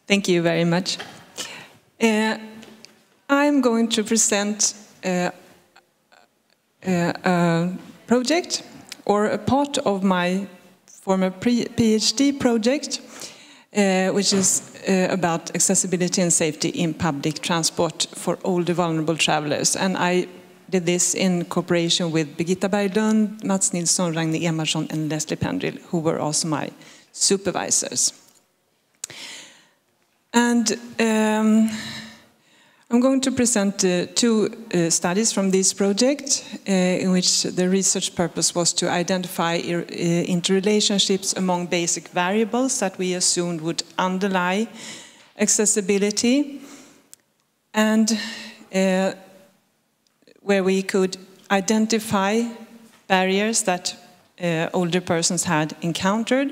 Thank you very much. I'm going to present a project, or a part of my former PhD project, which is about accessibility and safety in public transport for older vulnerable travelers. And I did this in cooperation with Birgitta Berglund, Mats Nilsson, Ragne Emerson, and Leslie Pendril, who were also my supervisors. And I'm going to present two studies from this project, in which the research purpose was to identify interrelationships among basic variables that we assumed would underlie accessibility, and where we could identify barriers that older persons had encountered,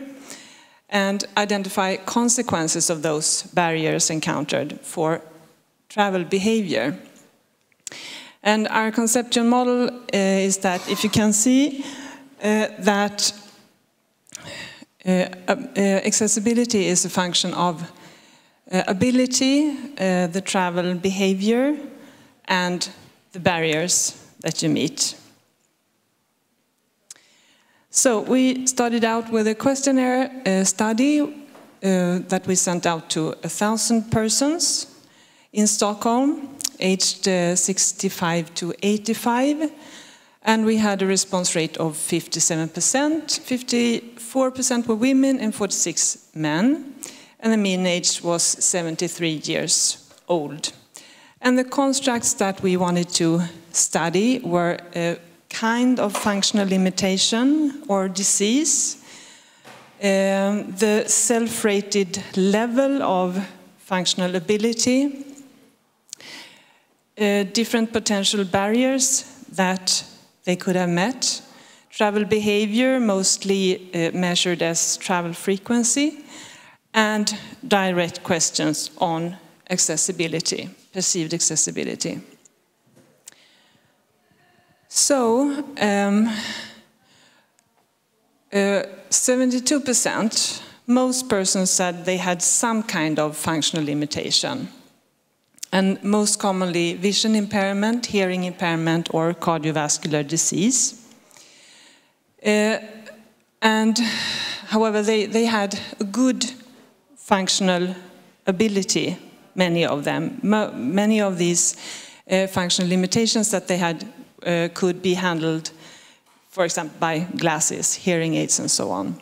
and identify consequences of those barriers encountered for travel behavior. And our conceptual model is that, if you can see, that accessibility is a function of ability, the travel behavior, and the barriers that you meet. So we started out with a questionnaire study that we sent out to 1,000 persons in Stockholm, aged 65 to 85, and we had a response rate of 57%, 54% were women and 46 men, and the mean age was 73 years old. And the constructs that we wanted to study were a kind of functional limitation or disease, the self-rated level of functional ability, different potential barriers that they could have met, travel behavior, mostly measured as travel frequency, and direct questions on accessibility, perceived accessibility. So, 72%, most persons said they had some kind of functional limitation, and most commonly vision impairment, hearing impairment, or cardiovascular disease. And however, they had a good functional ability, many of them. Many of these functional limitations that they had could be handled, for example, by glasses, hearing aids, and so on.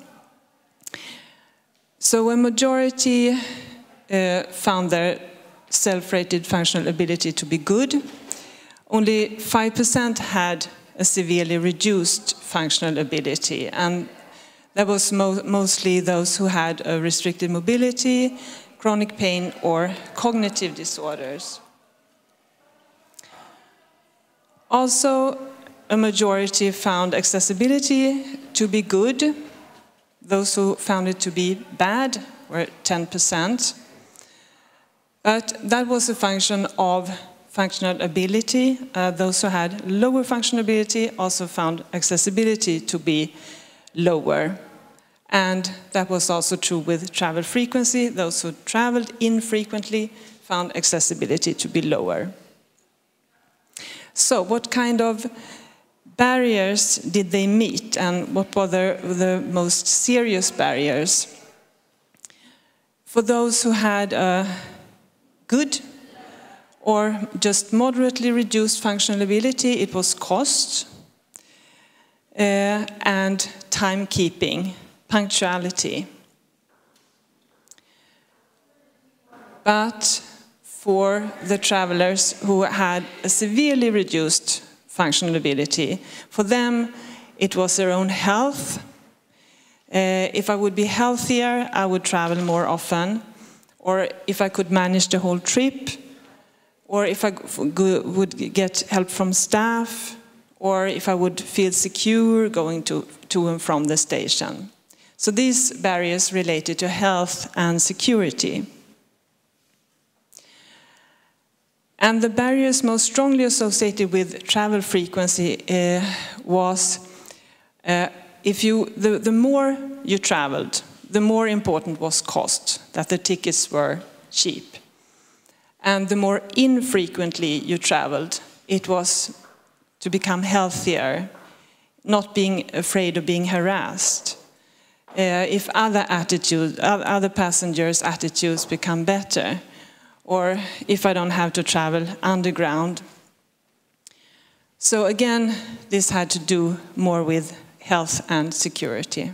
So a majority found their self-rated functional ability to be good. Only 5% had a severely reduced functional ability, and that was mostly those who had a restricted mobility, chronic pain, or cognitive disorders. Also, a majority found accessibility to be good. Those who found it to be bad were 10%. But that was a function of functional ability. Those who had lower functional ability also found accessibility to be lower. And that was also true with travel frequency. Those who traveled infrequently found accessibility to be lower. So what kind of barriers did they meet, and what were the most serious barriers? For those who had a good or just moderately reduced functional ability, it was cost and timekeeping, punctuality. But for the travelers who had a severely reduced functional ability, for them it was their own health. If I would be healthier, I would travel more often, or if I could manage the whole trip, or if I would get help from staff, or if I would feel secure going to and from the station. So these barriers related to health and security. And the barriers most strongly associated with travel frequency was the more you traveled, the more important was cost, that the tickets were cheap. And the more infrequently you traveled, it was to become healthier, not being afraid of being harassed. If other passengers' attitudes become better, or if I don't have to travel underground. So again, this had to do more with health and security.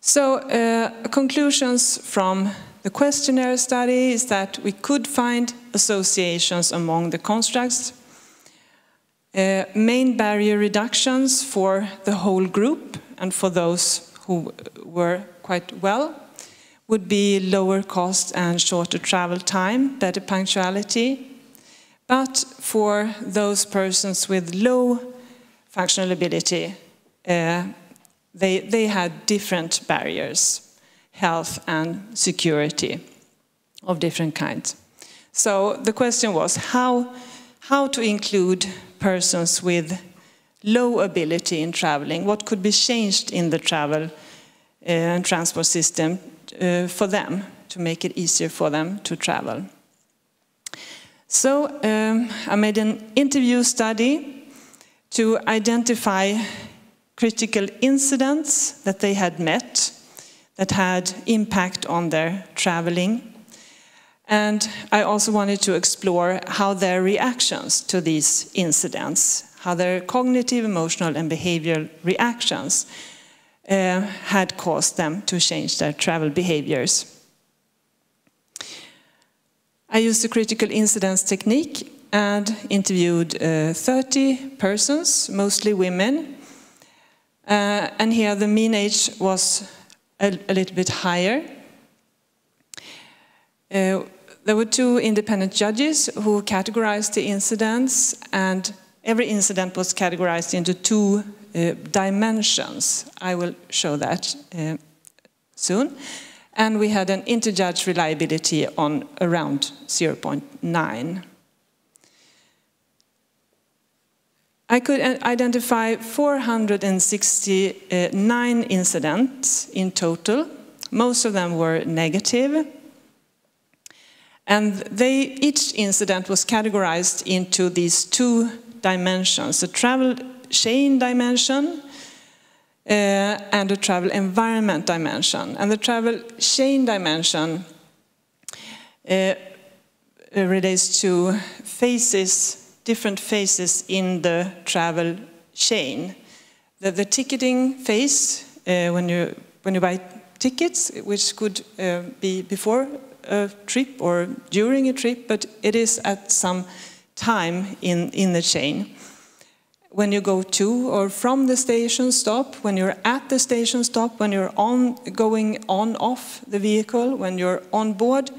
So conclusions from the questionnaire study is that we could find associations among the constructs. Main barrier reductions for the whole group and for those who were quite well would be lower cost and shorter travel time, better punctuality. But for those persons with low functional ability, they had different barriers, health and security of different kinds. So the question was how to include persons with low ability in traveling. What could be changed in the travel and transport system for them to make it easier for them to travel? So I made an interview study to identify critical incidents that they had met that had impact on their traveling. And I also wanted to explore how their reactions to these incidents, how their cognitive, emotional, and behavioral reactions had caused them to change their travel behaviors. I used the critical incidents technique and interviewed 30 persons, mostly women. And here the mean age was a little bit higher. There were 2 independent judges who categorized the incidents, and every incident was categorized into 2 dimensions. I will show that soon. And we had an interjudge reliability on around 0.9. I could identify 469 incidents in total. Most of them were negative. And each incident was categorized into these 2 dimensions, a travel chain dimension and a travel environment dimension. And the travel chain dimension relates to phases, different phases in the travel chain. The ticketing phase, when you buy tickets, which could be before a trip or during a trip, but it is at some time in the chain. When you go to or from the station stop, when you're at the station stop, when you're going on off the vehicle, when you're on board,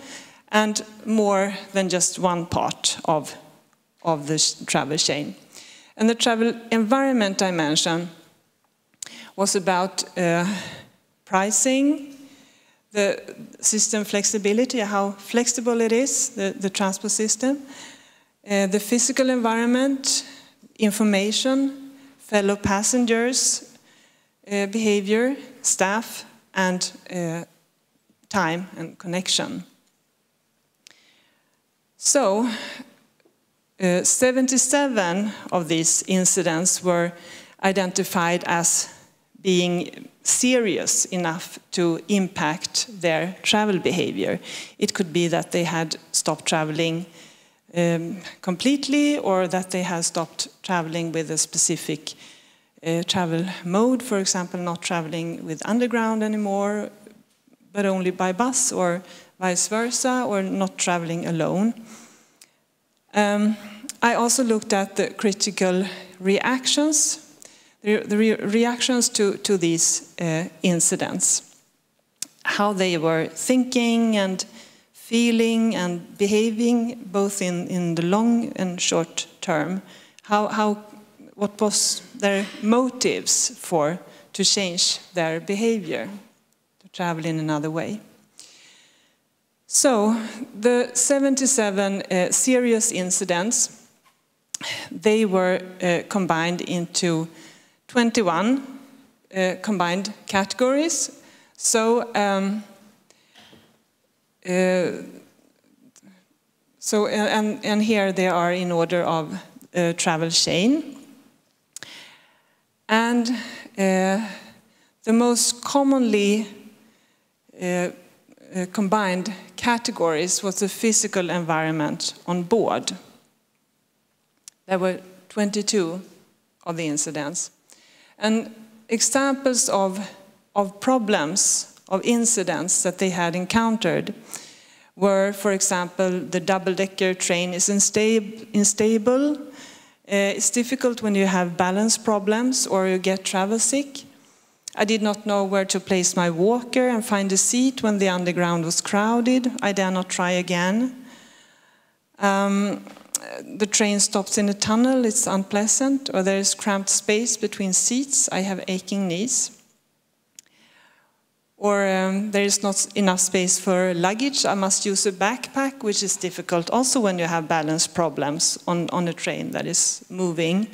and more than just one part of the travel chain. And the travel environment dimension was about pricing, the system flexibility, how flexible it is, the transport system, the physical environment, information, fellow passengers, behavior, staff, and time and connection. So, 77 of these incidents were identified as being serious enough to impact their travel behavior. It could be that they had stopped traveling completely, or that they had stopped traveling with a specific travel mode, for example, not traveling with underground anymore, but only by bus, or vice versa, or not traveling alone. I also looked at the critical reactions, the reactions to these incidents, how they were thinking and feeling and behaving, both in the long and short term. What was their motives to change their behavior, to travel in another way. So the 77 serious incidents, they were combined into 21 combined categories. So So, and here they are in order of travel chain. And the most commonly combined categories was the physical environment on board. There were 22 of the incidents. And examples of problems, of incidents that they had encountered were, for example, the double-decker train is unstable. It's difficult when you have balance problems or you get travel sick. I did not know where to place my walker and find a seat when the underground was crowded. I dare not try again. The train stops in a tunnel, it's unpleasant, or there is cramped space between seats. I have aching knees. Or there is not enough space for luggage. I must use a backpack, which is difficult also when you have balance problems on a train that is moving.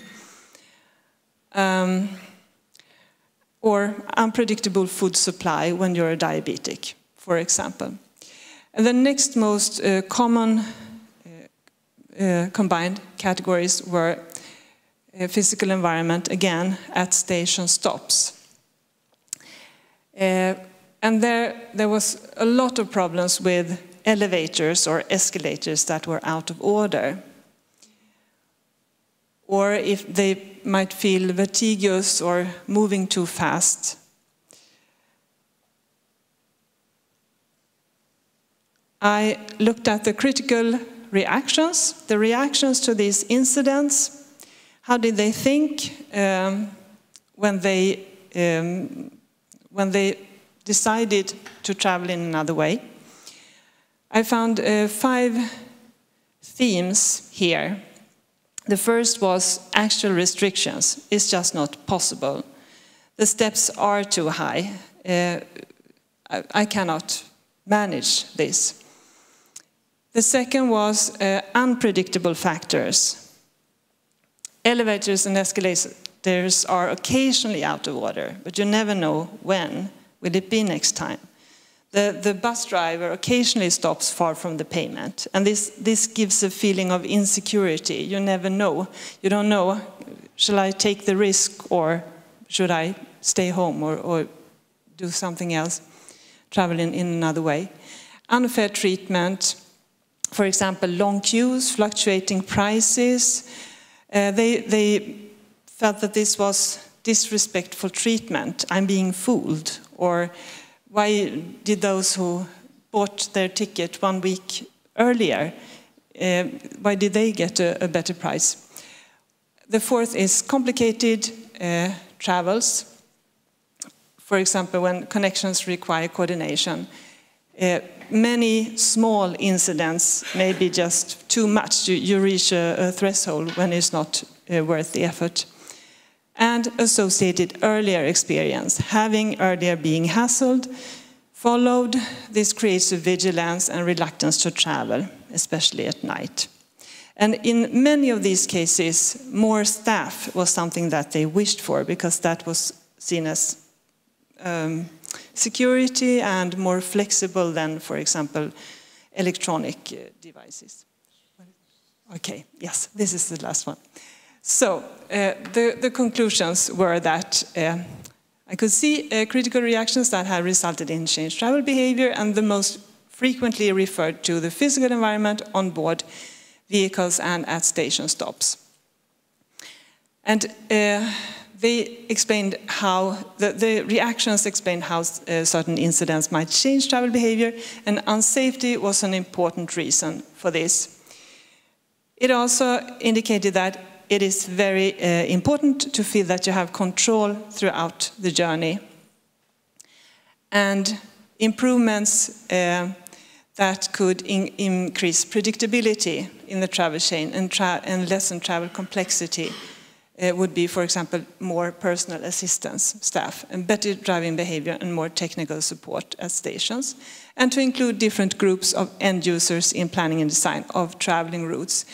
Or unpredictable food supply when you're a diabetic, for example. And the next most common combined categories were physical environment, again, at station stops. And there was a lot of problems with elevators or escalators that were out of order. Or if they might feel vertiginous or moving too fast. I looked at the critical reactions, the reactions to these incidents. How did they think when they decided to travel in another way? I found 5 themes here. The first was actual restrictions. It's just not possible. The steps are too high. I cannot manage this. The second was unpredictable factors. Elevators and escalators are occasionally out of order, but you never know when. Will it be next time? The bus driver occasionally stops far from the pavement, and this gives a feeling of insecurity. You never know. You don't know, shall I take the risk or should I stay home or do something else, travel in another way? Unfair treatment, for example, long queues, fluctuating prices. They felt that this was disrespectful treatment. I'm being fooled. Or why did those who bought their ticket 1 week earlier, why did they get a better price? The fourth is complicated travels. For example, when connections require coordination. Many small incidents may be just too much. You reach a threshold when it's not worth the effort. And associated earlier experience, having earlier being hassled, followed, this creates a vigilance and reluctance to travel, especially at night. And in many of these cases, more staff was something that they wished for, because that was seen as security and more flexible than, for example, electronic devices. Okay, yes, this is the last one. So the conclusions were that I could see critical reactions that had resulted in changed travel behavior, and the most frequently referred to the physical environment on board vehicles and at station stops. And they explained how, the reactions explained how certain incidents might change travel behavior, and unsafety was an important reason for this. It also indicated that it is very important to feel that you have control throughout the journey. And improvements that could increase predictability in the travel chain and lessen travel complexity would be, for example, more personal assistance staff and better driving behavior and more technical support at stations, and to include different groups of end users in planning and design of traveling routes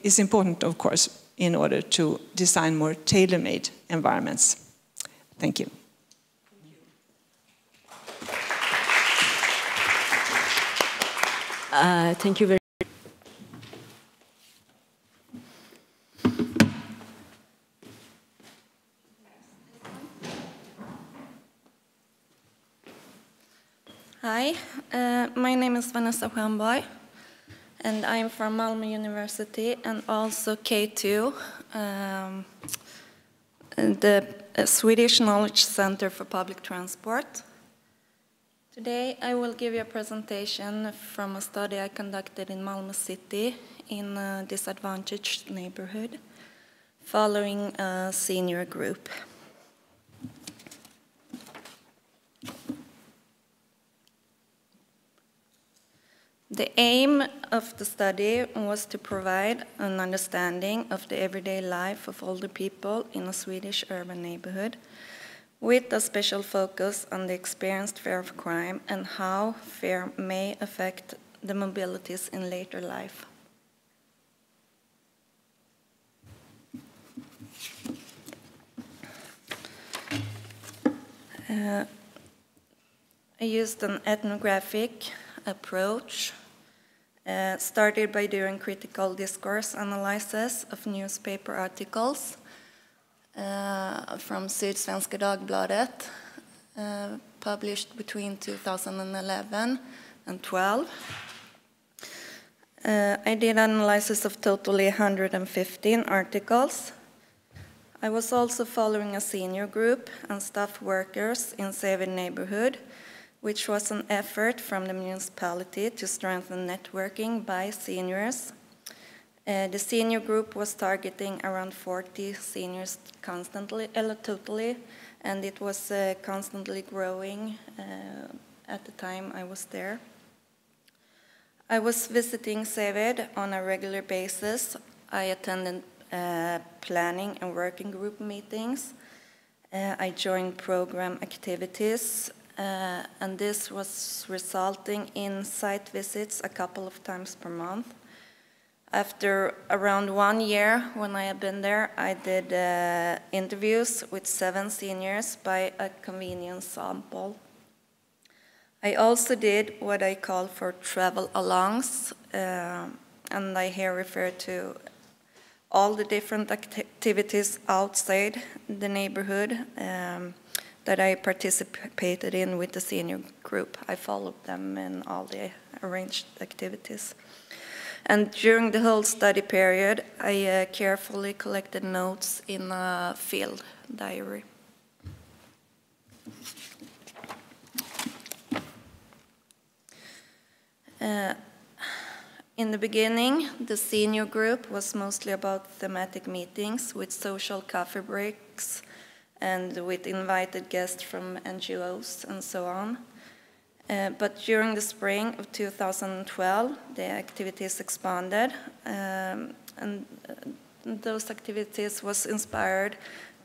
is important, of course, in order to design more tailor-made environments. Thank you. Thank you very much. Hi, my name is Vanessa Stjernborg, and I'm from Malmö University and also K2, the Swedish Knowledge Center for Public Transport. Today I will give you a presentation from a study I conducted in Malmö City in a disadvantaged neighborhood following a senior group. The aim of the study was to provide an understanding of the everyday life of older people in a Swedish urban neighborhood, with a special focus on the experienced fear of crime and how fear may affect the mobilities in later life. I used an ethnographic approach, started by doing critical discourse analysis of newspaper articles from Sydsvenska Dagbladet, published between 2011 and 12. I did analysis of totally 115 articles. I was also following a senior group and staff workers in Säve neighborhood, which was an effort from the municipality to strengthen networking by seniors. The senior group was targeting around 40 seniors constantly, totally, and it was constantly growing at the time I was there. I was visiting Säve on a regular basis. I attended planning and working group meetings. I joined program activities, and this was resulting in site visits a couple of times per month. After around 1 year, when I had been there, I did interviews with 7 seniors by a convenience sample. I also did what I call for travel-alongs, and I here refer to all the different activities outside the neighborhood that I participated in with the senior group. I followed them in all the arranged activities. And during the whole study period, I carefully collected notes in a field diary. In the beginning, the senior group was mostly about thematic meetings with social coffee breaks and with invited guests from NGOs and so on. But during the spring of 2012, the activities expanded, and those activities was inspired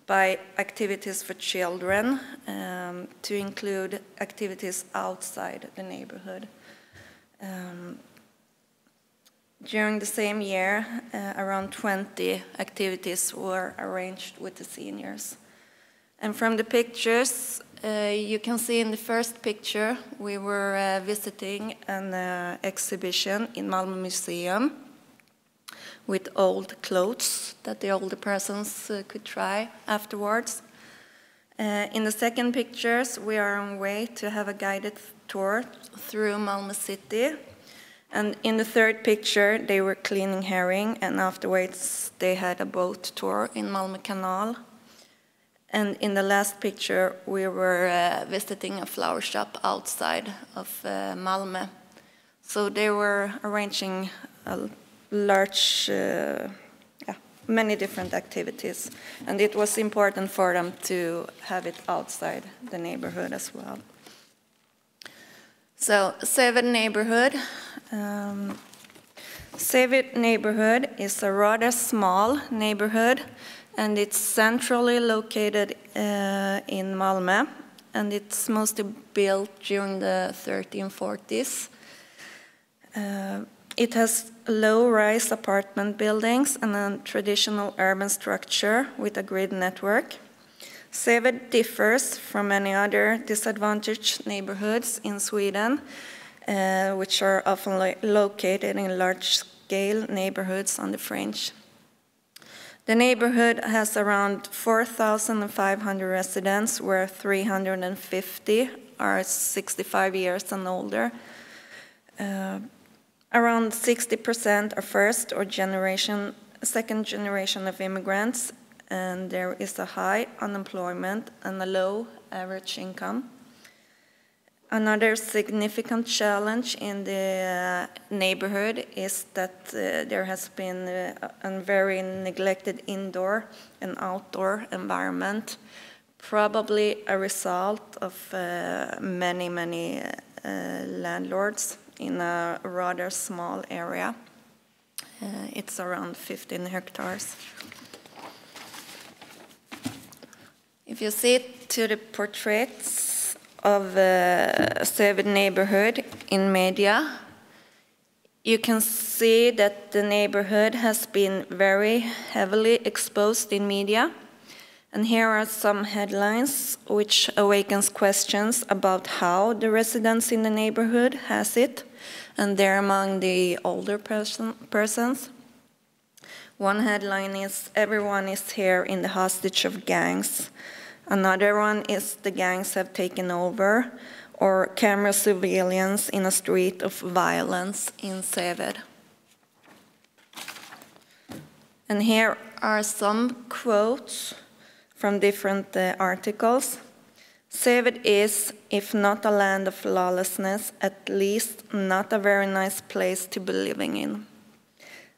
by activities for children to include activities outside the neighborhood. During the same year, around 20 activities were arranged with the seniors. And from the pictures, you can see in the first picture, we were visiting an exhibition in Malmö Museum with old clothes that the older persons could try afterwards. In the second pictures, we are on way to have a guided tour through Malmö City. And in the third picture, they were cleaning herring, and afterwards they had a boat tour in Malmö Canal. And in the last picture, we were visiting a flower shop outside of Malmö. So they were arranging a large, many different activities. And it was important for them to have it outside the neighborhood as well. So, Säve neighborhood. Säve neighborhood is a rather small neighborhood, and it's centrally located in Malmö, and it's mostly built during the 1340s. It has low-rise apartment buildings and a traditional urban structure with a grid network. Säve differs from many other disadvantaged neighborhoods in Sweden which are often located in large-scale neighborhoods on the fringe. The neighborhood has around 4,500 residents, where 350 are 65 years and older. Around 60% are first or second generation of immigrants, and there is a high unemployment and a low average income. Another significant challenge in the neighborhood is that there has been a very neglected indoor and outdoor environment, probably a result of many landlords in a rather small area. It's around 15 hectares. If you see to the portraits of Säve neighborhood in media, you can see that the neighborhood has been very heavily exposed in media. And here are some headlines which awakens questions about how the residents in the neighborhood has it, and they're among the older persons. One headline is, "Everyone is here in the hostage of gangs." Another one is, "The gangs have taken over," or "Camera surveillance in a street of violence in Säve." And here are some quotes from different articles. "Säve is, if not a land of lawlessness, at least not a very nice place to be living in."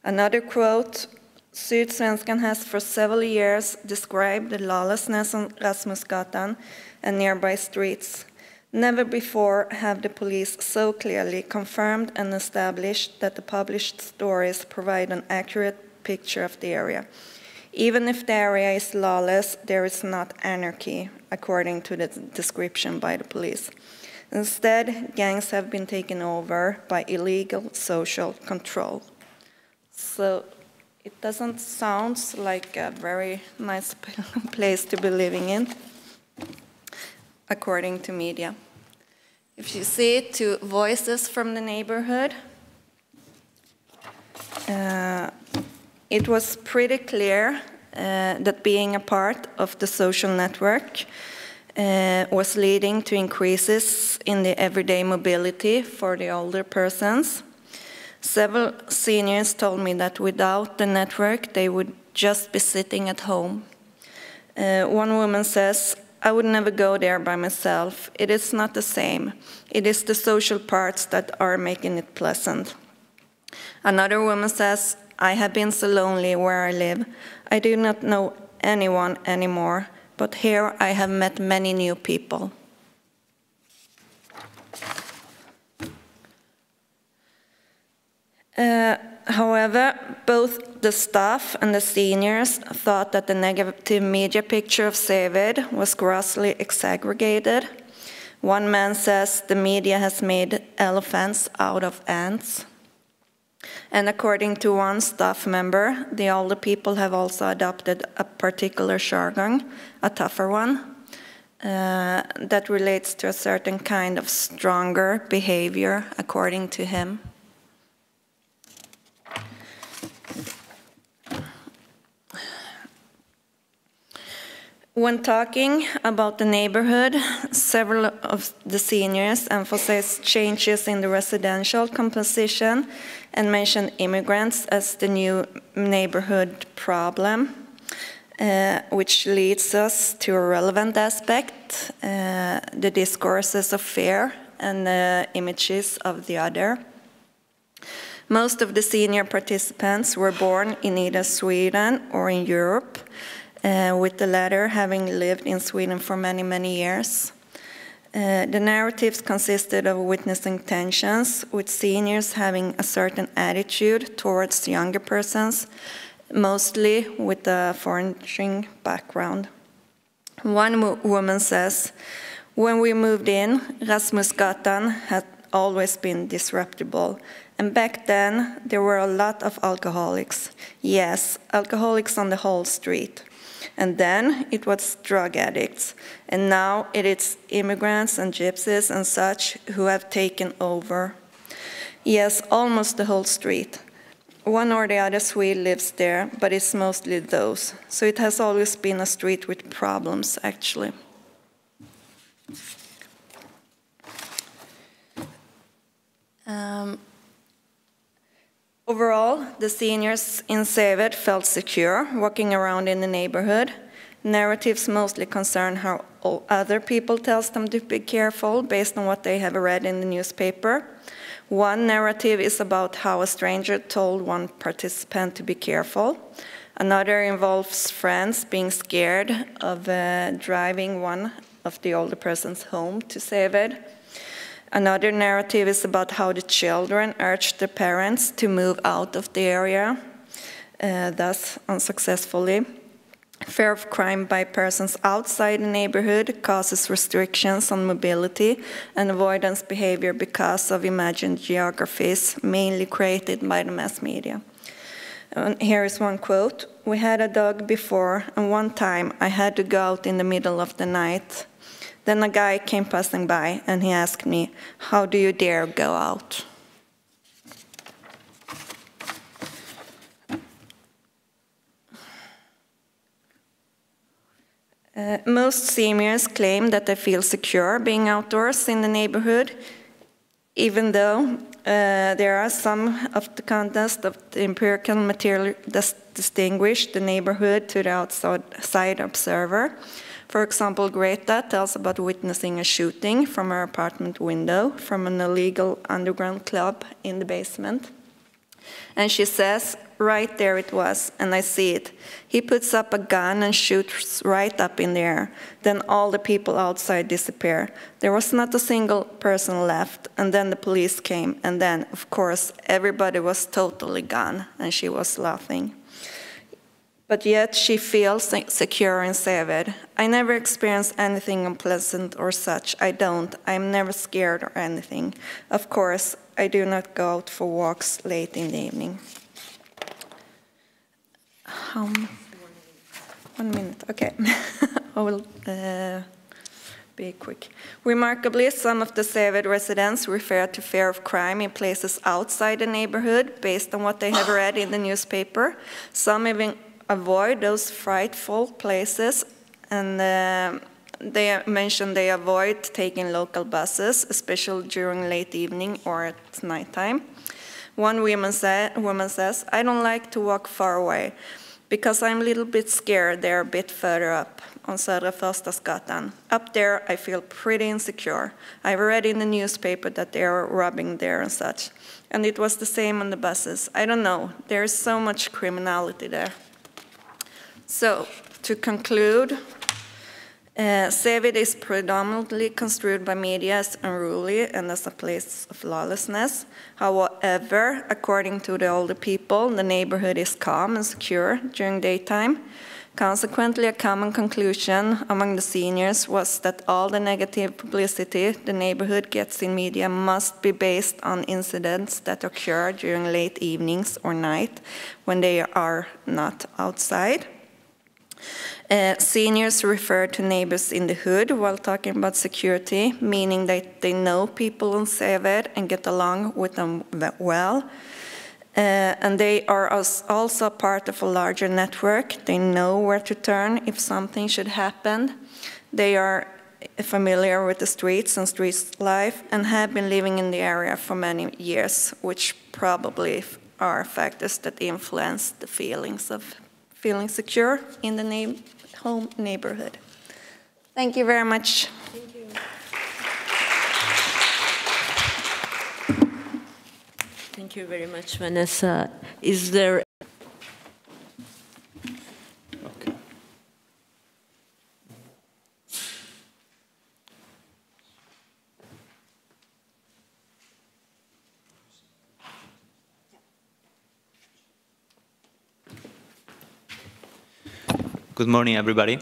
Another quote, "Sydsvenskan has for several years described the lawlessness on Rasmusgatan and nearby streets. Never before have the police so clearly confirmed and established that the published stories provide an accurate picture of the area. Even if the area is lawless, there is not anarchy, according to the description by the police. Instead, gangs have been taken over by illegal social control." So it doesn't sound like a very nice place to be living in, according to media. If you see to voices from the neighborhood, it was pretty clear that being a part of the social network was leading to increases in the everyday mobility for the older persons. Several seniors told me that without the network, they would just be sitting at home. One woman says, "I would never go there by myself. It is not the same. It is the social parts that are making it pleasant." Another woman says, "I have been so lonely where I live. I do not know anyone anymore, but here I have met many new people." However, both the staff and the seniors thought that the negative media picture of Säve was grossly exaggerated. One man says the media has made elephants out of ants. And according to one staff member, the older people have also adopted a particular jargon, a tougher one, that relates to a certain kind of stronger behavior, according to him. When talking about the neighborhood, several of the seniors emphasized changes in the residential composition and mentioned immigrants as the new neighborhood problem, which leads us to a relevant aspect, the discourses of fear and the images of the other. Most of the senior participants were born in either Sweden or in Europe, with the latter having lived in Sweden for many years. The narratives consisted of witnessing tensions, with seniors having a certain attitude towards younger persons, mostly with a foreign background. One woman says, "When we moved in, Rasmusgatan had always been disreputable, and back then there were a lot of alcoholics. Yes, alcoholics on the whole street. And then it was drug addicts. And now it is immigrants and gypsies and such who have taken over. Yes, almost the whole street. One or the other Swede lives there, but it's mostly those. So it has always been a street with problems, actually. Overall, the seniors in Säved felt secure walking around in the neighborhood. Narratives mostly concern how other people tell them to be careful based on what they have read in the newspaper. One narrative is about how a stranger told one participant to be careful. Another involves friends being scared of driving one of the older persons home to Säved. Another narrative is about how the children urged their parents to move out of the area, thus unsuccessfully. Fear of crime by persons outside the neighborhood causes restrictions on mobility and avoidance behavior because of imagined geographies, mainly created by the mass media. And here is one quote. "We had a dog before, and one time I had to go out in the middle of the night. Then a guy came passing by, and he asked me, 'How do you dare go out?'" Most seniors claim that they feel secure being outdoors in the neighborhood, even though there are some of the context of the empirical material that distinguish the neighborhood to the outside observer. For example, Greta tells about witnessing a shooting from her apartment window from an illegal underground club in the basement. And she says, "Right there it was, and I see it. He puts up a gun and shoots right up in the air. Then all the people outside disappear. There was not a single person left, and then the police came, and then, of course, everybody was totally gone," and she was laughing. But yet she feels secure in Säved. "I never experienced anything unpleasant or such. I don't. I'm never scared or anything. Of course, I do not go out for walks late in the evening." 1 minute, okay. I will be quick. Remarkably, some of the Säved residents refer to fear of crime in places outside the neighborhood based on what they have read in the newspaper. Some even avoid those frightful places, and they mention they avoid taking local buses, especially during late evening or at nighttime. One woman says, "I don't like to walk far away because I'm a little bit scared they're a bit further up on Södra Förstadsgatan. Up there I feel pretty insecure. I've read in the newspaper that they are robbing there and such. And it was the same on the buses. I don't know, there's so much criminality there." So, to conclude, Säved is predominantly construed by media as unruly and as a place of lawlessness. However, according to the older people, the neighborhood is calm and secure during daytime. Consequently, a common conclusion among the seniors was that all the negative publicity the neighborhood gets in media must be based on incidents that occur during late evenings or night when they are not outside. Seniors refer to neighbors in the hood while talking about security, meaning that they know people in Säved and get along with them well. And they are also part of a larger network. They know where to turn if something should happen. They are familiar with the streets and street life and have been living in the area for many years, which probably are factors that influence the feelings of feeling secure in the home neighborhood. Thank you very much. Thank you. Thank you very much, Vanessa. Is there... Okay. Good morning, everybody.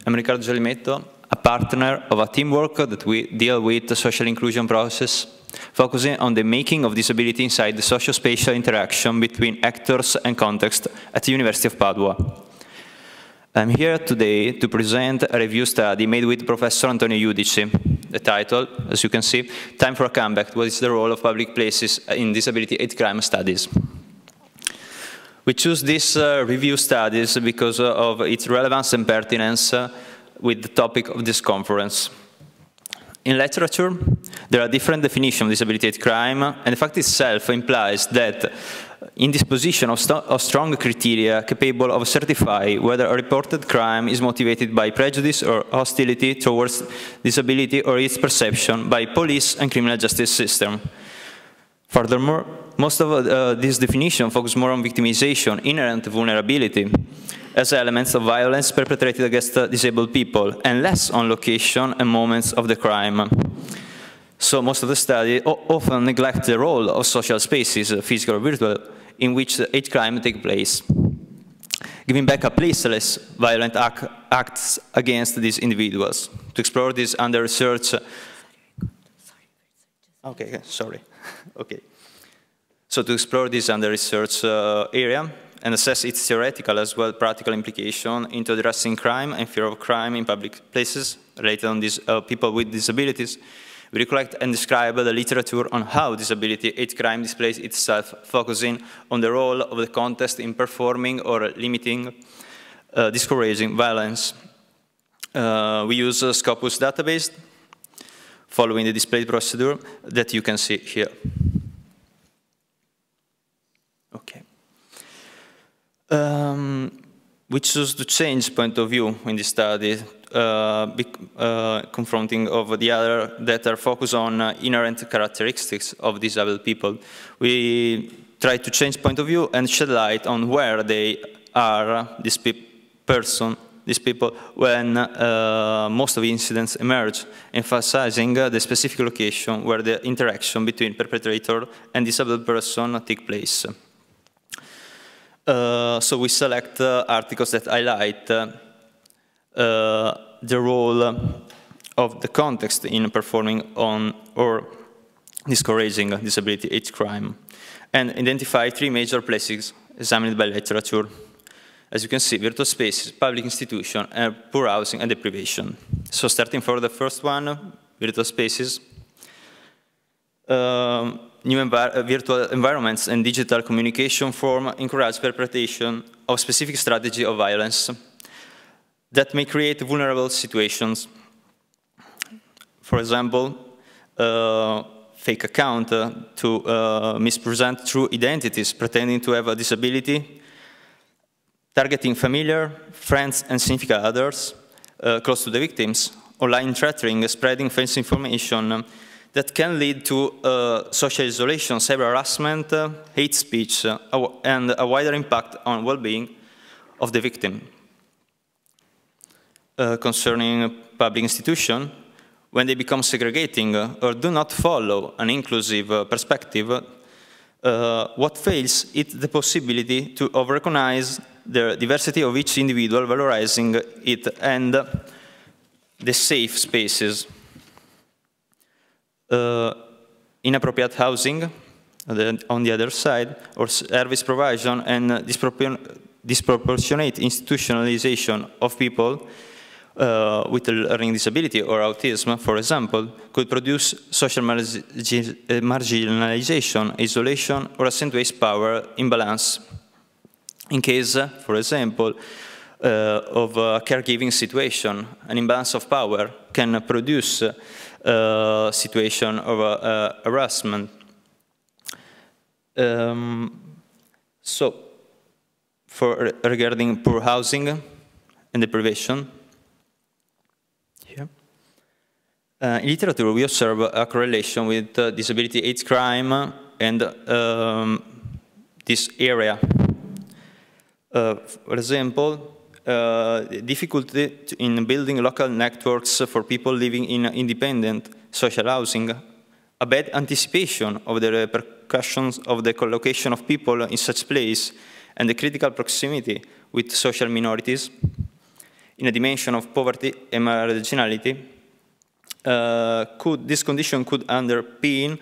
I'm Riccardo Giallimetto, a partner of a teamwork that we deal with the social inclusion process, focusing on the making of disability inside the socio-spatial interaction between actors and context at the University of Padua. I'm here today to present a review study made with Professor Antonio Iudici. The title, as you can see, Time for a Comeback, What is the Role of Public Places in Disability Hate Crime Studies? We choose these review studies because of its relevance and pertinence with the topic of this conference. In literature, there are different definitions of disability hate crime, and the fact itself implies that in this position of strong criteria capable of certifying whether a reported crime is motivated by prejudice or hostility towards disability or its perception by police and criminal justice system. Furthermore, most of these definitions focus more on victimization, inherent vulnerability, as elements of violence perpetrated against disabled people, and less on location and moments of the crime. So most of the study often neglect the role of social spaces, physical or virtual, in which hate crime takes place, giving back a placeless violent acts against these individuals. To explore this under research, So to explore this under research area and assess its theoretical as well practical implication into addressing crime and fear of crime in public places related on these people with disabilities, we recollect and describe the literature on how disability hate crime displays itself, focusing on the role of the context in performing or limiting, discouraging violence. We use a Scopus database, following the display procedure that you can see here. Okay. We choose to change point of view in this study, confronting of the other that are focused on inherent characteristics of disabled people. We try to change point of view and shed light on where they are, these people, when most of the incidents emerge, emphasizing the specific location where the interaction between perpetrator and disabled person take place. So we select articles that highlight the role of the context in performing on or discouraging disability hate crime, and identify 3 major places examined by literature. As you can see, virtual spaces, public institutions, and poor housing and deprivation. So starting for the first one, virtual spaces, new virtual environments and digital communication form encourage perpetration of specific strategy of violence that may create vulnerable situations. For example, fake account to mispresent true identities pretending to have a disability, targeting familiar, friends, and significant others close to the victims, online threatening, spreading false information that can lead to social isolation, cyber harassment, hate speech, and a wider impact on well-being of the victim. Concerning public institutions, when they become segregating or do not follow an inclusive perspective, what fails is the possibility to recognize the diversity of each individual, valorizing it, and the safe spaces. Inappropriate housing, on the other side, or service provision and disproportionate institutionalization of people with a learning disability or autism, for example, could produce social marginalization, isolation, or accentuates power imbalance. In case, for example, of a caregiving situation, an imbalance of power can produce a situation of harassment. So, regarding poor housing and deprivation, here. In literature, we observe a correlation with disability hate crime and this area. For example, difficulty in building local networks for people living in independent social housing, a bad anticipation of the repercussions of the collocation of people in such place, and the critical proximity with social minorities in a dimension of poverty and marginality, this condition could underpin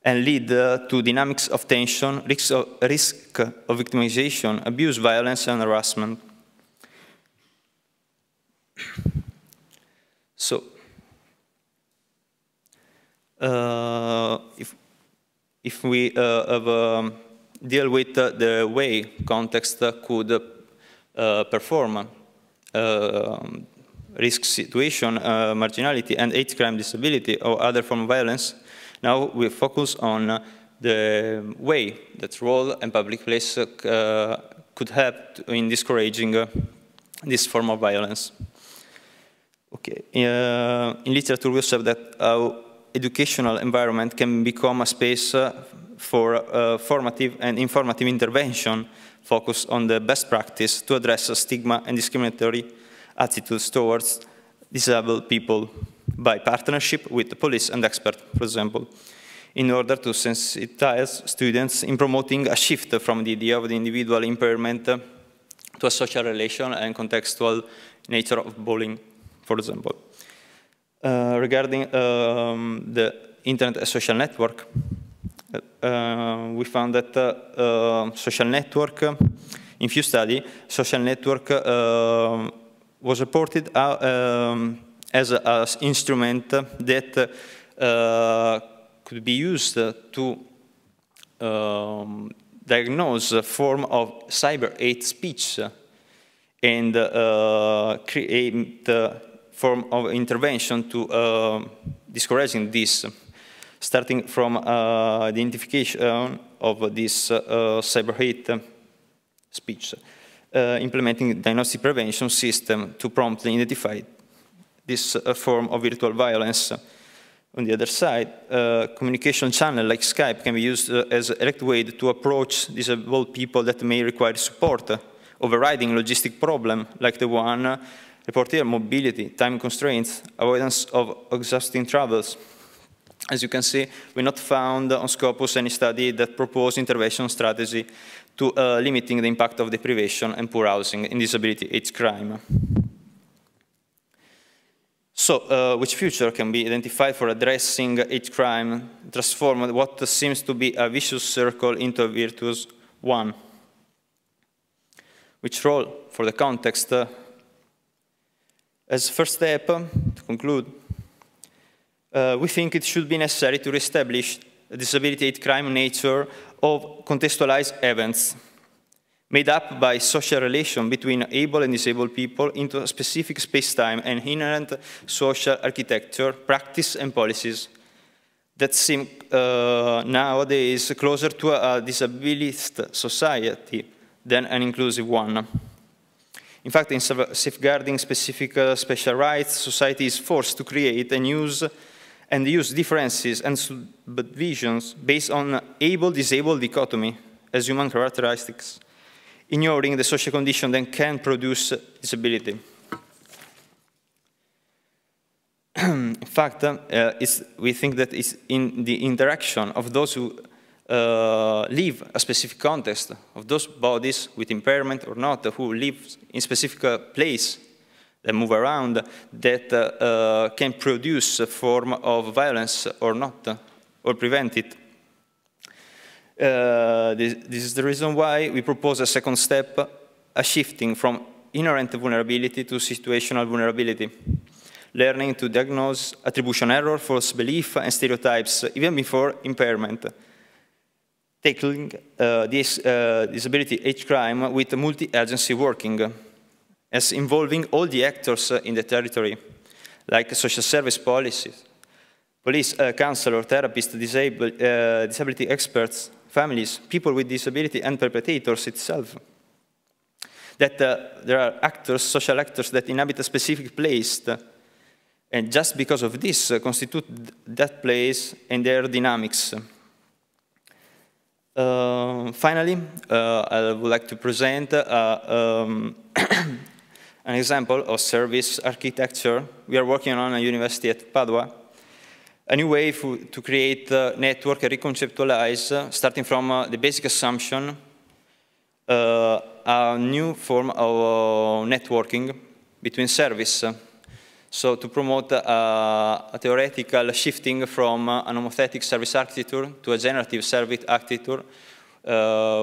and lead to dynamics of tension, risk of victimization, abuse, violence, and harassment. So, if we deal with the way context could perform risk situation, marginality, and hate crime, disability, or other form of violence, now we focus on the way that role and public place could help in discouraging this form of violence. Okay. In literature, we observe that our educational environment can become a space for formative and informative intervention focused on the best practice to address stigma and discriminatory attitudes towards disabled people by partnership with the police and experts, for example, in order to sensitize students in promoting a shift from the idea of the individual impairment to a social relation and contextual nature of bullying, for example. Regarding the internet and social network, we found that social network, in few studies, social network was reported as an instrument that could be used to diagnose a form of cyber hate speech and create a form of intervention to discouraging this, starting from identification of this cyber hate speech, implementing diagnostic prevention system to promptly identify this form of virtual violence. On the other side, communication channel like Skype can be used as a direct way to approach disabled people that may require support, overriding logistic problem like the one reported here: mobility, time constraints, avoidance of exhausting travels. As you can see, we not found on Scopus any study that proposed intervention strategy to limiting the impact of deprivation and poor housing in disability hate crime. So, which future can be identified for addressing hate crime, transform what seems to be a vicious circle into a virtuous one? Which role for the context? As first step, to conclude, we think it should be necessary to reestablish the disability hate crime nature of contextualized events made up by social relation between able and disabled people into a specific space-time and inherent social architecture, practice, and policies that seem nowadays closer to a disabilist society than an inclusive one. In fact, in safeguarding specific special rights, society is forced to create and use differences and subdivisions based on able-disabled dichotomy as human characteristics, ignoring the social condition that can produce disability. In fact, we think that it's in the interaction of those who live a specific context, of those bodies with impairment or not, who live in specific place, that move around, that can produce a form of violence or not, or prevent it. This is the reason why we propose a second step, a shifting from inherent vulnerability to situational vulnerability, learning to diagnose attribution error, false belief, and stereotypes even before impairment, tackling this disability hate crime with multi-agency working, as involving all the actors in the territory, like social service policies, police, counselor, therapists, disability experts, families, people with disability, and perpetrators itself. That there are actors, social actors, that inhabit a specific place, and just because of this, constitute that place and their dynamics. Finally, I would like to present an example of service architecture we are working on at University at Padua. A new way to create a network and reconceptualize, starting from the basic assumption, a new form of networking between service. So to promote a theoretical shifting from a homothetic service architecture to a generative service architecture,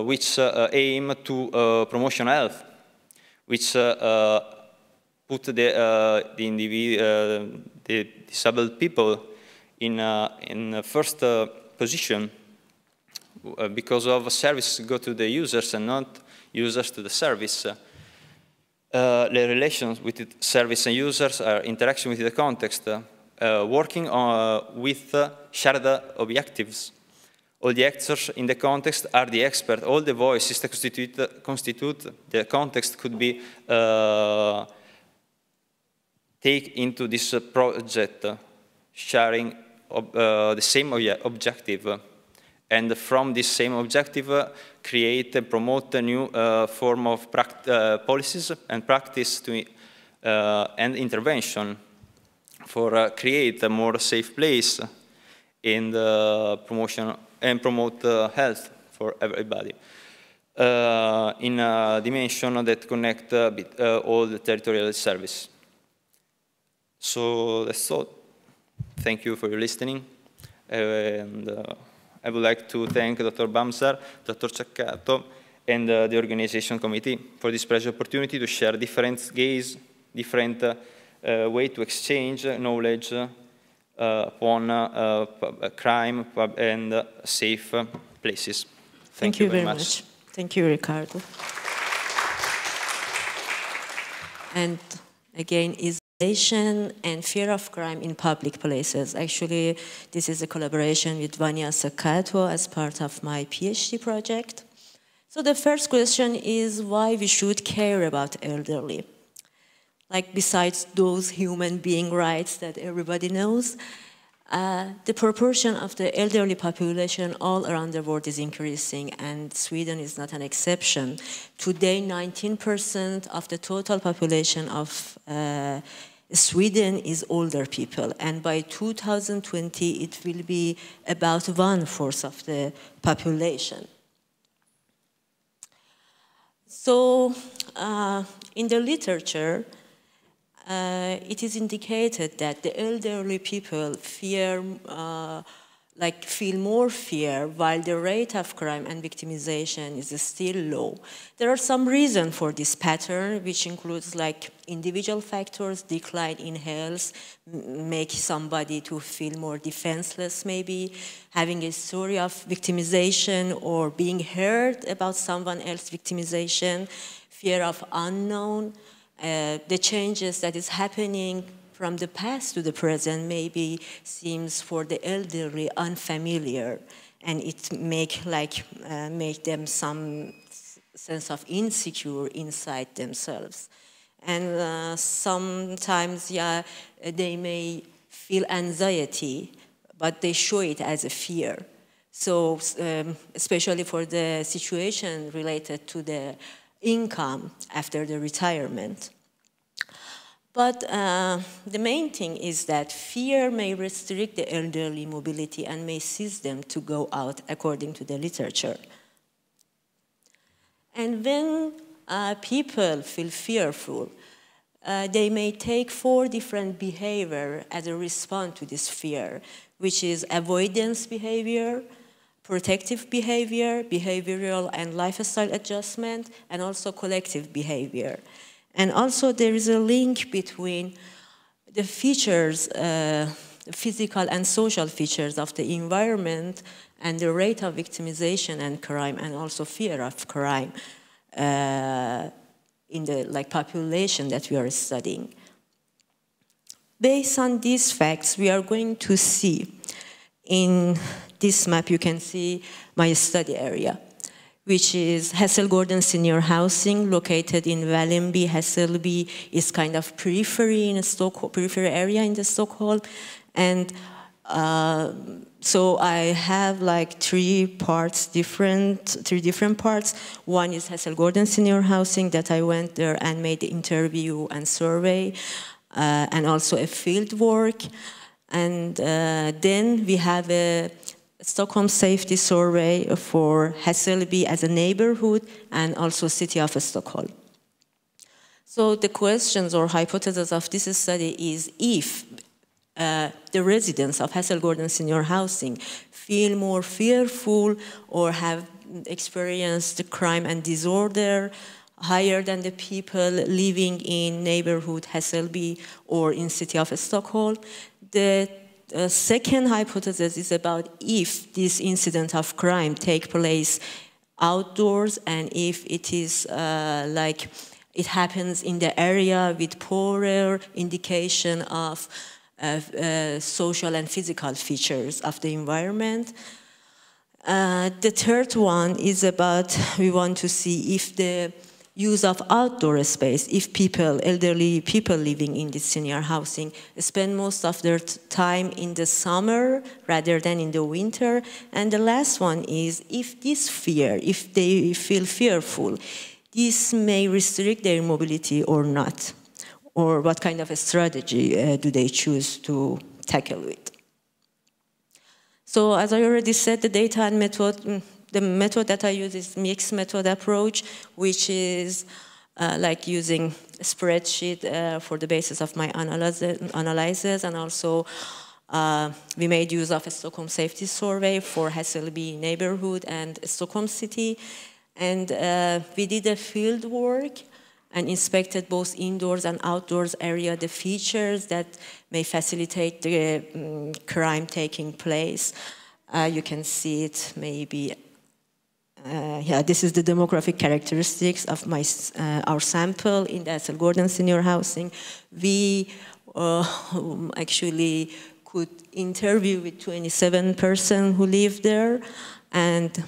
which aim to promotion health, which put the disabled people in a first position, because of services go to the users and not users to the service. The relations with the service and users are interaction with the context, working with shared objectives. All the actors in the context are the expert. All the voices that constitute the context could be taken into this project, sharing the same objective. And from this same objective, create and promote a new form of policies and practice and intervention for create a more safe place in the promotion and promote health for everybody in a dimension that connect all the territorial service. So that's all. Thank you for your listening. And I would like to thank Dr. Bamsar, Dr. Ceccato, and the organization committee for this precious opportunity to share different gaze, different way to exchange knowledge upon crime and safe places. Thank you very much. Thank you, Riccardo. And again, isolation and fear of crime in public places. Actually, this is a collaboration with Vania Ceccato as part of my PhD project. So the first question is why we should care about elderly. Like besides those human being rights that everybody knows, the proportion of the elderly population all around the world is increasing, and Sweden is not an exception. Today, 19% of the total population of Sweden is older people, and by 2020 it will be about 1/4 of the population. So in the literature, it is indicated that the elderly people feel more fear, while the rate of crime and victimization is still low. There are some reasons for this pattern, which includes like individual factors, decline in health, make somebody to feel more defenseless maybe, having a story of victimization or being heard about someone else's victimization, fear of unknown, the changes that is happening from the past to the present maybe seems for the elderly unfamiliar, and it make them some sense of insecure inside themselves. And sometimes, yeah, they may feel anxiety, but they show it as a fear. So especially for the situation related to the income after the retirement. But the main thing is that fear may restrict the elderly mobility and may seize them to go out, according to the literature. And when people feel fearful, they may take 4 different behaviors as a response to this fear, which is avoidance behavior, protective behavior, behavioral and lifestyle adjustment, and also collective behavior. And also there is a link between the features, physical and social features of the environment and the rate of victimization and crime, and also fear of crime in the population that we are studying. Based on these facts, we are going to see in this map, you can see my study area, which is Hässelgården Senior Housing, located in Vällingby. Hässelby is kind of periphery in Stockholm, periphery area in Stockholm. And so I have like 3 different parts. One is Hässelgården Senior Housing, that I went there and made the interview and survey, and also a field work. And then we have a Stockholm Safety Survey for Hässelby as a neighborhood, and also City of Stockholm. So the questions or hypothesis of this study is if the residents of Hässelgården Senior Housing feel more fearful or have experienced crime and disorder higher than the people living in neighborhood Hässelby or in city of Stockholm. The second hypothesis is about if this incident of crime take place outdoors and if it is like it happens in the area with poorer indication of social and physical features of the environment. The third one is about, we want to see if the use of outdoor space, if people, elderly people living in this senior housing, spend most of their time in the summer rather than in the winter. And the last one is if this fear, if they feel fearful, this may restrict their mobility or not, or what kind of a strategy do they choose to tackle with. So as I already said, the data and method, the method that I use is mixed method approach, which is like using a spreadsheet for the basis of my analysis, and also we made use of a Stockholm safety survey for Hässelby neighborhood and Stockholm city, and we did a field work and inspected both indoors and outdoors area, the features that may facilitate the crime taking place. You can see it maybe, yeah, this is the demographic characteristics of our sample in the Ethel Gordon senior housing. We actually could interview with 27 persons who live there, and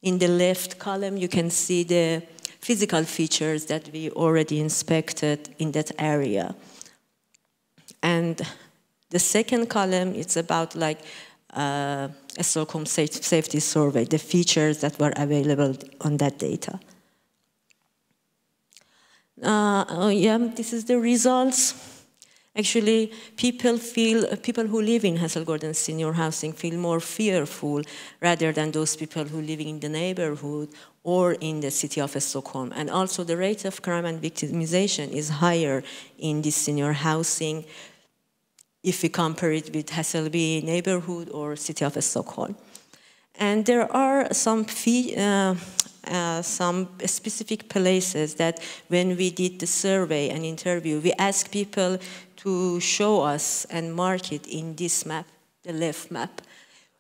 in the left column you can see the physical features that we already inspected in that area. And the second column, it's about like a Stockholm safety survey, the features that were available on that data. Yeah, this is the results. Actually, people who live in Ethel Gordon senior housing feel more fearful rather than those people who live in the neighborhood or in the city of Stockholm. And also the rate of crime and victimization is higher in this senior housing if we compare it with Hässelby neighborhood or city of Stockholm. And there are some specific places that when we did the survey and interview, we asked people to show us and mark it in this map, the left map,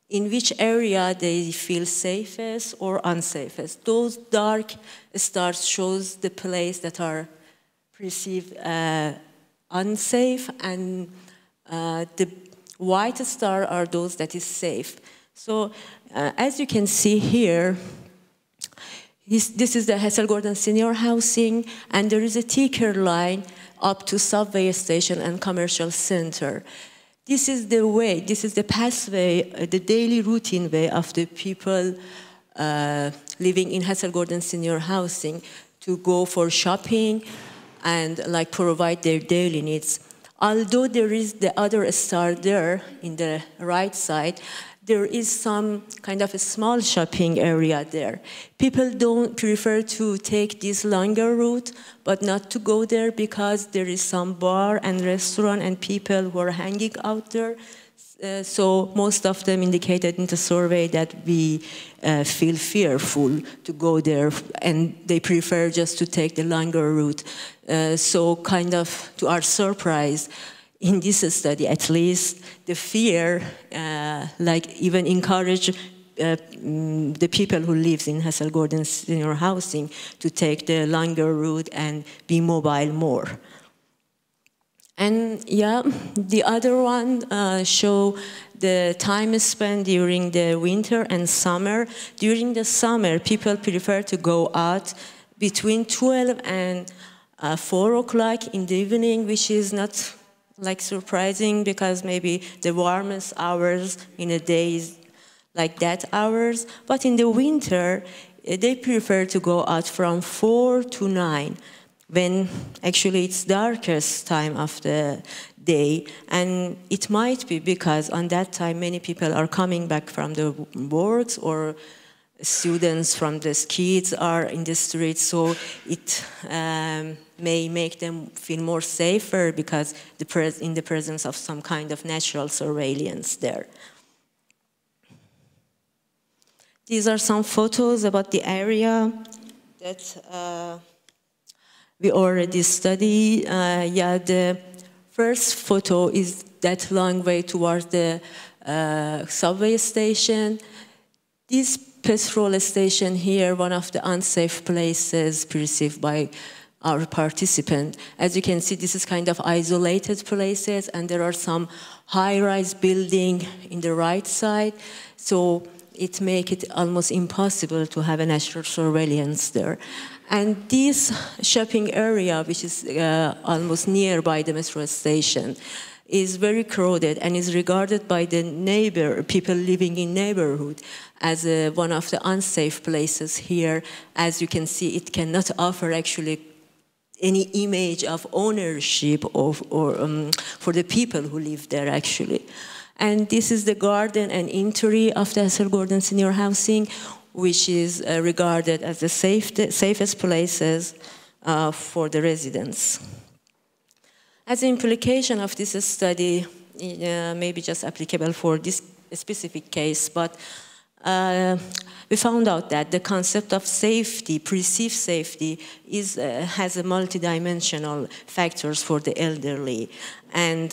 in which area they feel safest or unsafest. Those dark stars shows the place that are perceived unsafe, and the white star are those that is safe. So as you can see here, this is the Ethel Gordon senior housing, and there is a thicker line up to subway station and commercial center. This is the way, this is the pathway, the daily routine way of the people living in Ethel Gordon senior housing to go for shopping and like provide their daily needs. Although there is the other star there in the right side, there is some kind of a small shopping area there. People don't prefer to take this longer route, but not to go there because there is some bar and restaurant and people who are hanging out there. So most of them indicated in the survey that we feel fearful to go there, and they prefer just to take the longer route. So kind of to our surprise, in this study, at least, the fear, like even encourage the people who live in Ethel Gordon senior housing to take the longer route and be mobile more. And yeah, the other one show the time spent during the winter and summer. During the summer, people prefer to go out between 12 and 4 o'clock in the evening, which is not like surprising because maybe the warmest hours in a day is like that hours. But in the winter, they prefer to go out from 4 to 9, when actually it's darkest time of the day. And it might be because on that time many people are coming back from the works, or students from the kids are in the streets, so it may make them feel more safer because in the presence of some kind of natural surveillance there. These are some photos about the area. that we already studied. Yeah, the first photo is that long way towards the subway station. This petrol station here, one of the unsafe places perceived by our participant. As you can see, this is kind of isolated places, and there are some high-rise building in the right side, so it makes it almost impossible to have a natural surveillance there. And this shopping area, which is almost nearby the metro station, is very crowded and is regarded by the people living in neighborhood as one of the unsafe places here. As you can see, it cannot offer actually any image of ownership for the people who live there actually. And this is the garden and entry of the Hassel Gordon Senior Housing, which is regarded as the safest places for the residents. As an implication of this study, maybe just applicable for this specific case, but we found out that the concept of safety, perceived safety, has a multidimensional factors for the elderly, and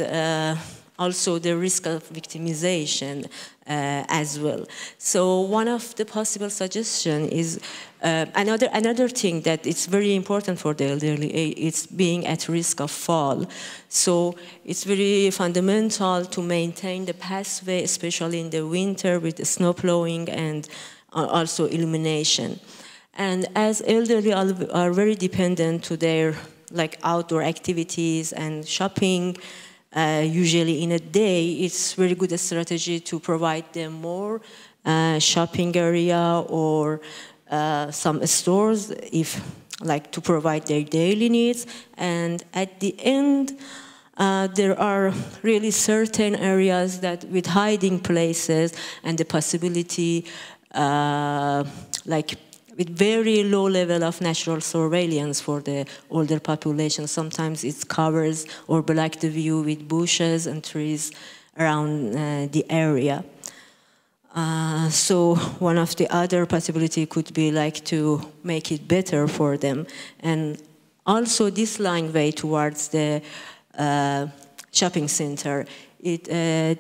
also the risk of victimization as well. So one of the possible suggestions is another thing that it's very important for the elderly, it's being at risk of fall. So it's very fundamental to maintain the pathway, especially in the winter with the snow plowing and also illumination. And as elderly are very dependent to their outdoor activities and shopping, usually in a day, it's very good strategy to provide them more shopping area or some stores to provide their daily needs. And at the end, there are really certain areas that with hiding places and the possibility with very low level of natural surveillance for the older population. Sometimes it covers or blocks the view with bushes and trees around the area. So one of the other possibility could be to make it better for them. And also this long way towards the shopping center, it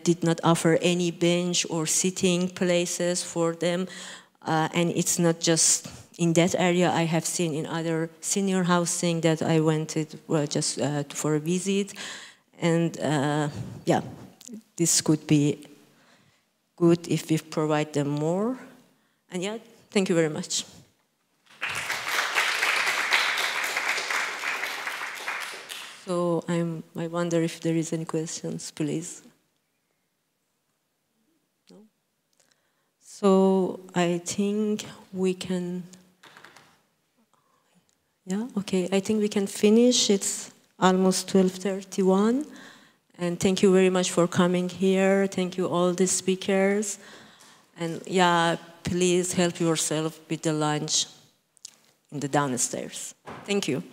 did not offer any bench or sitting places for them. And it's not just in that area. I have seen in other senior housing that I went to just for a visit. And yeah, this could be good if we provide them more. And yeah, thank you very much. So I wonder if there is any questions, please. No? So I think we can, yeah, okay. I think we can finish. It's almost 12:31. And thank you very much for coming here. Thank you all the speakers. And yeah, please help yourself with the lunch in the downstairs. Thank you.